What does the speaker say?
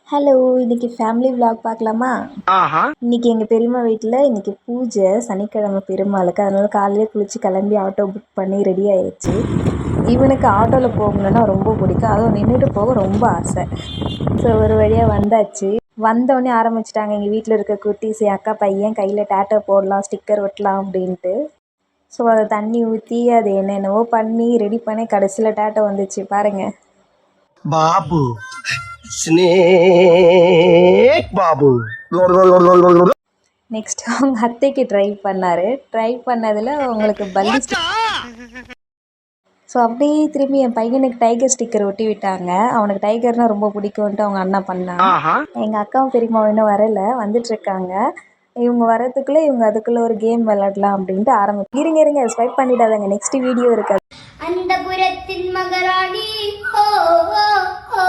Hello! இன்னைக்கு family vlog பார்க்கலாமா? இன்னைக்கு எங்கள் பெரியம்மா வீட்டில் இன்னைக்கு பூஜை சனிக்கிழமை பெருமாளுக்கு. அதனால காலையிலே குளிச்சு கிளம்பி ஆட்டோ புக் பண்ணி ரெடி ஆயிடுச்சு. இவனுக்கு ஆட்டோவில் போகணுன்னா ரொம்ப பிடிக்கும். அதுவும் நின்றுட்டு போக ரொம்ப ஆசை. ஸோ ஒரு வழியாக வந்தாச்சு. வந்தோடனே ஆரம்பிச்சிட்டாங்க எங்கள் வீட்டில் இருக்க குட்டீஸ், என் அக்கா பையன் கையில் டேட்டோ போடலாம், ஸ்டிக்கர் ஒட்டலாம் அப்படின்ட்டு. ஸோ அதை தண்ணி ஊற்றி அது என்னென்னவோ பண்ணி ரெடி பண்ணி கடைசியில் டேட்டோ வந்துச்சு பாருங்கள். பாபு ஸ்னேக் பாபு. நெக்ஸ்ட் அவங்க அத்தைக்கு ட்ரை பண்ணார். ட்ரை பண்ணதில் அவங்களுக்கு பல்லி ஸோ அப்படியே திரும்பி என் பையனுக்கு டைகர் ஸ்டிக்கர் ஒட்டி விட்டாங்க. அவனுக்கு டைகர்னால் ரொம்ப பிடிக்கும்ன்ட்டு அவங்க அண்ணா பண்ணான். எங்கள் அக்காவும் பெரியம்மாவும் இன்னும் வரலை, வந்துட்டுருக்காங்க. இவங்க வரத்துக்குள்ளே இவங்க அதுக்குள்ளே ஒரு கேம் விளையாடலாம் அப்படின்ட்டு இருங்க ஸ்வைப் பண்ணிடாதாங்க, நெக்ஸ்ட் வீடியோ இருக்காது. அந்த புறத்தின் மகாராணி ஹோ ஹோ ஹோ